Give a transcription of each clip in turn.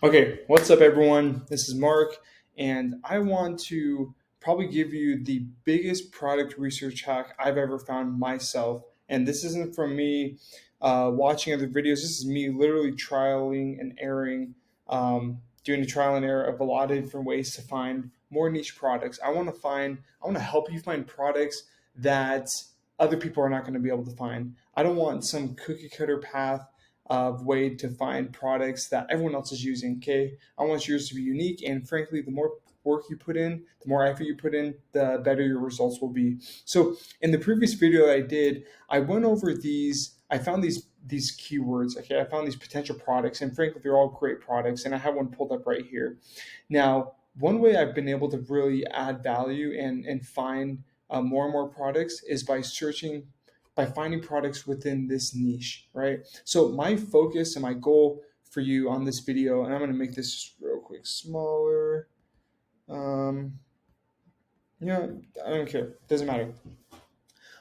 Okay, what's up, everyone? This is Mark, and I want to probably give you the biggest product research hack I've ever found myself. And this isn't from me watching other videos, this is me literally trialing and erroring, doing a trial and error of a lot of different ways to find more niche products. I want to help you find products that other people are not going to be able to find. I don't want some cookie cutter path of way to find products that everyone else is using. Okay, I want yours to be unique, and frankly, the more work you put in, the more effort you put in, the better your results will be. So, in the previous video that I did, I went over these. I found these keywords. Okay, I found these potential products, and frankly, they're all great products. And I have one pulled up right here. Now, one way I've been able to really add value and find more and more products is by finding products within this niche, right? So my focus and my goal for you on this video, and I'm going to make this just real quick smaller. Um, yeah, I don't care. Doesn't matter.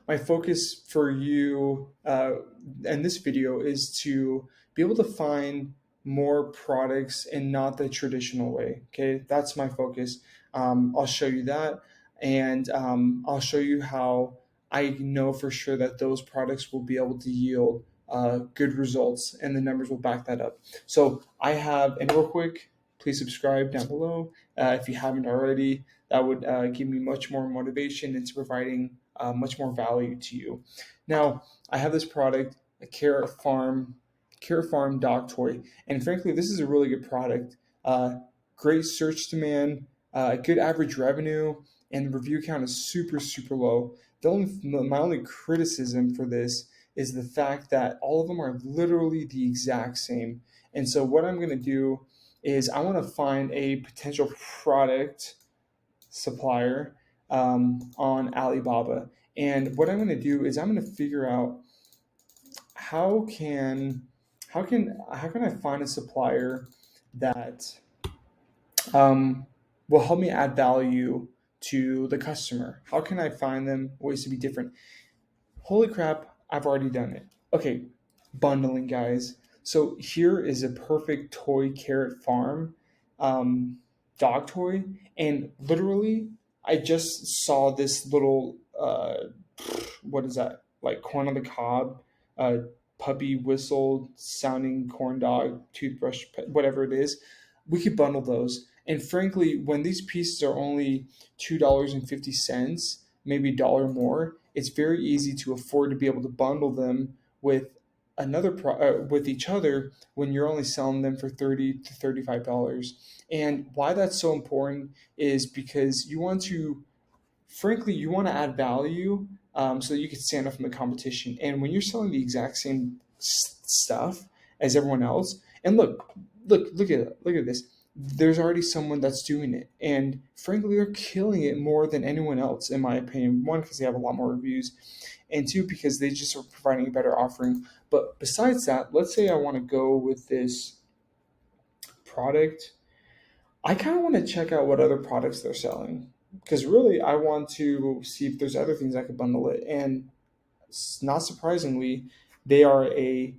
My focus for you in this video is to be able to find more products and not the traditional way. Okay, that's my focus. I'll show you that, and I'll show you how I know for sure that those products will be able to yield good results, and the numbers will back that up. So I have, and real quick, please subscribe down below if you haven't already. That would give me much more motivation into providing much more value to you. Now, I have this product, a Carrot Farm dog toy, and frankly, this is a really good product. Great search demand, good average revenue, and the review count is super low. My only criticism for this is the fact that all of them are literally the exact same. And so, what I'm going to do is I want to find a potential product supplier on Alibaba. And what I'm going to do is I'm going to figure out how can how can I find a supplier that will help me add value to the customer. How can I find them ways to be different? Holy crap, I've already done it. Okay, bundling, guys. So here is a perfect toy Carrot Farm um, dog toy, and literally, I just saw this little what is that? Like corn on the cob, uh, puppy whistle sounding corn dog toothbrush, whatever it is. We could bundle those. And frankly, when these pieces are only $2.50, maybe a dollar more, it's very easy to afford to be able to bundle them with with each other when you're only selling them for $30 to $35. And why that's so important is because you want to add value so that you can stand up from the competition. And when you're selling the exact same stuff as everyone else, and look at this. There's already someone that's doing it, and frankly, they're killing it more than anyone else, in my opinion. One, because they have a lot more reviews, and two, because they just are providing a better offering. But besides that, let's say I want to go with this product. I kind of want to check out what other products they're selling because really I want to see if there's other things I could bundle it. And not surprisingly, they are a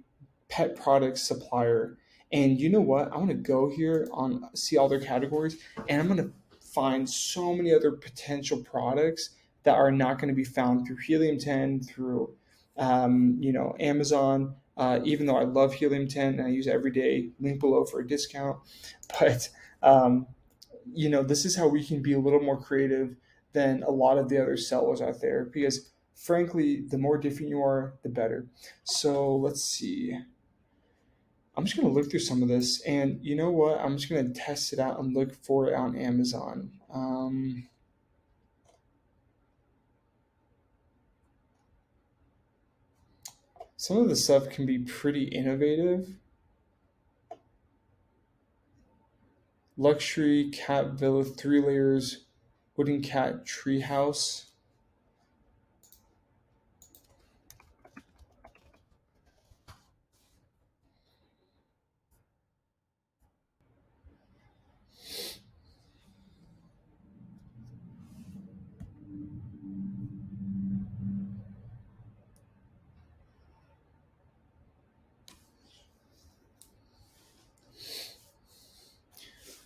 pet product supplier. And you know what? I want to go here on see all their categories, and I'm going to find so many other potential products that are not going to be found through Helium 10, through Amazon. Even though I love Helium 10 and I use it every day, link below for a discount. But um, this is how we can be a little more creative than a lot of the other sellers out there because frankly, the more different you are, the better. So let's see. I'm just going to look through some of this, and you know what? I'm just going to test it out and look for it on Amazon. Some of the stuff can be pretty innovative. Luxury cat villa, 3 layers, wooden cat treehouse.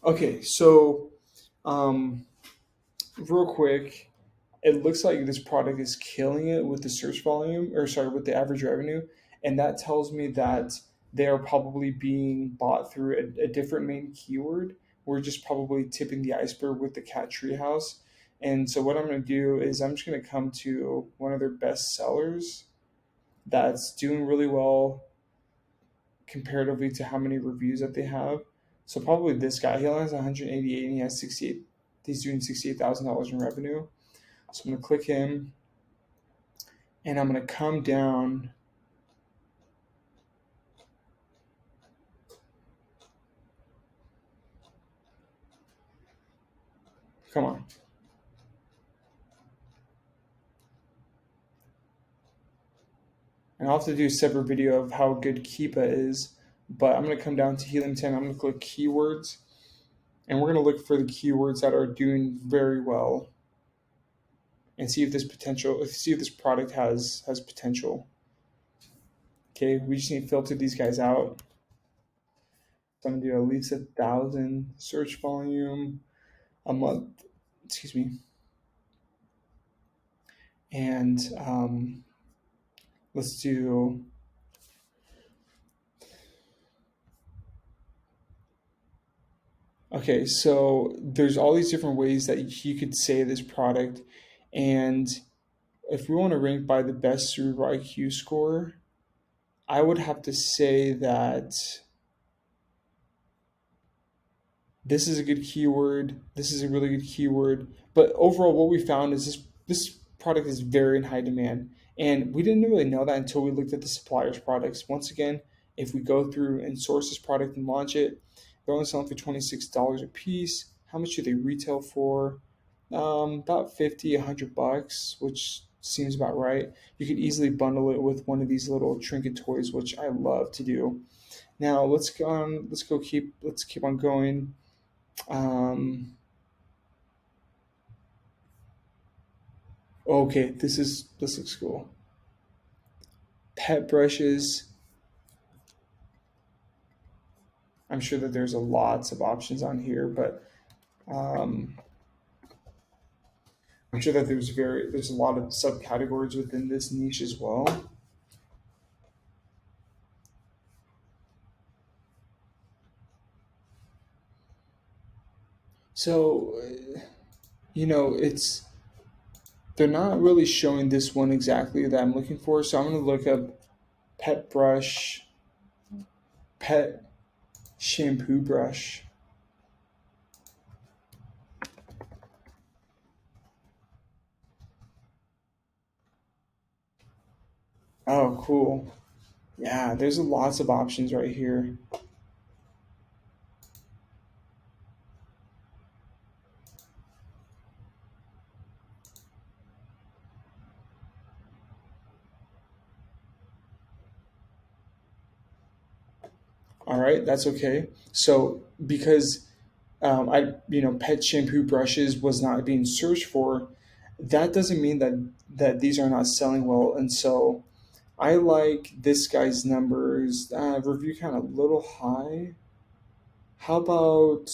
Okay, so um, real quick, it looks like this product is killing it with the search volume, or sorry, with the average revenue, and that tells me that they are probably being bought through a different main keyword. We're just probably tipping the iceberg with the cat treehouse. And so what I'm going to do is I'm just going to come to one of their best sellers that's doing really well comparatively to how many reviews that they have. So probably this guy, he only has 188 and he has 68. He's doing $68,000 in revenue. So I'm gonna click him, and I'm gonna come down. Come on. And I'll have to do a separate video of how good Keepa is, but I'm gonna come down to Helium 10. I'm gonna click keywords, and we're gonna look for the keywords that are doing very well, and see if this product has potential. Okay, we just need to filter these guys out. So I'm gonna do at least 1,000 search volume a month. Excuse me. And let's do. Okay, so there's all these different ways that you could say this product, and if we want to rank by the best cerebral IQ score, I would have to say that this is a good keyword. This is a really good keyword. But overall, what we found is this product is very in high demand, and we didn't really know that until we looked at the supplier's products. Once again, if we go through and source this product and launch it, they're only selling for $26 a piece. How much do they retail for? About 50, $100, which seems about right. You could easily bundle it with one of these little trinket toys, which I love to do. Now let's go on. Let's keep on going. Um, okay, this looks cool. Pet brushes. I'm sure that there's a lots of options on here, but um, I'm sure that there's a lot of subcategories within this niche as well. So it's they're not really showing this one exactly that I'm looking for. So I'm going to look up pet brush, pet shampoo brush. Oh, cool. Yeah, there's lots of options right here. All right, that's okay. So because pet shampoo brushes was not being searched for, that doesn't mean that these are not selling well. And so I like this guy's numbers. Review kind of little high. How about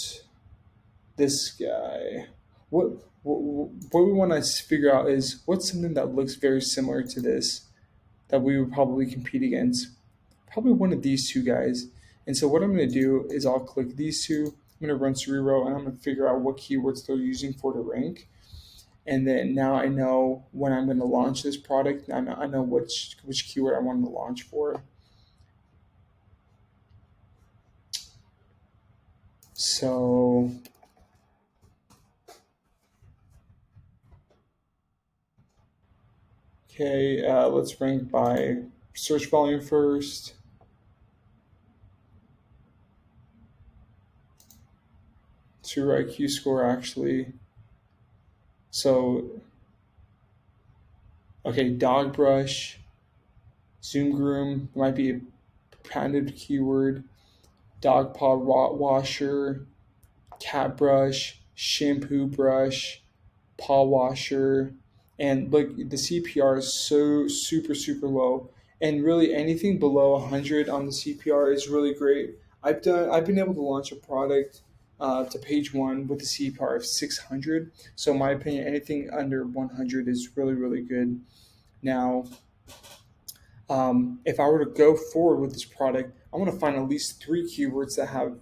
this guy? What what we want to figure out is what's something that looks very similar to this that we would probably compete against. Probably one of these two guys. And so what I'm going to do is I'll click these two. I'm going to run Cerebro and I'm going to figure out what keywords they're using for to rank. And then now I know when I'm going to launch this product, I know which keyword I want to launch for. So okay, let's rank by search volume first. To IQ score actually. So okay, dog brush, Zoom groom might be a patented keyword. Dog paw washer, cat brush, shampoo brush, paw washer, and look, the CPR is so super low, and really anything below 100 on the CPR is really great. I've been able to launch a product to page one with a CPR of 600. So in my opinion, anything under 100 is really, really good. Now, if I were to go forward with this product, I want to find at least three keywords that have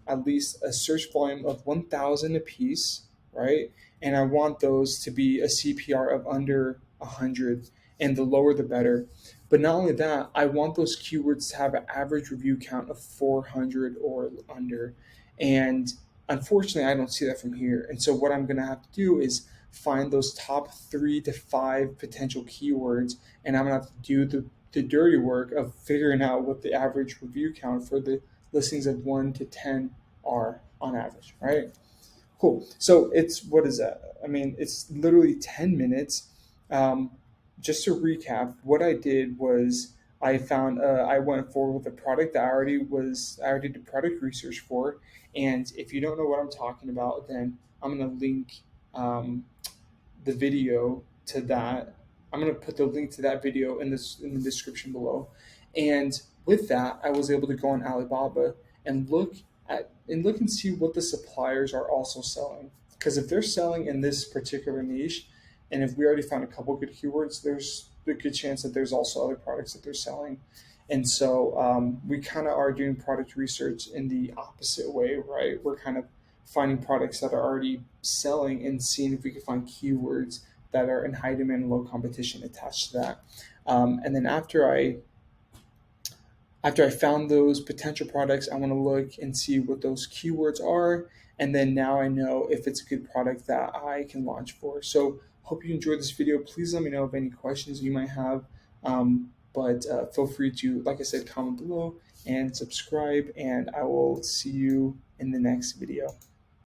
at least a search volume of 1,000 apiece, right? And I want those to be a CPR of under 100, and the lower the better. But not only that, I want those keywords to have an average review count of 400 or under. And unfortunately, I don't see that from here. And so what I'm going to have to do is find those top 3 to 5 potential keywords, and I'm going to have to do the dirty work of figuring out what the average review count for the listings of 1 to 10 are on average, right? Cool. So what is that? I mean, it's literally 10 minutes. Just to recap, what I did was I went forward with a product that I already did product research for. And if you don't know what I'm talking about, then I'm going to link the video to that. I'm going to put the link to that video in the description below. And with that, I was able to go on Alibaba and look and see what the suppliers are also selling. Because if they're selling in this particular niche, and if we already found a couple good keywords, there's a good chance that there's also other products that they're selling. And so we kind of are doing product research in the opposite way, right? We're kind of finding products that are already selling and seeing if we can find keywords that are in high demand and low competition attached to that. And then after I found those potential products, I want to look and see what those keywords are. And then now I know if it's a good product that I can launch for. So hope you enjoyed this video. Please let me know of any questions you might have. But feel free to, like I said, comment below and subscribe. And I will see you in the next video.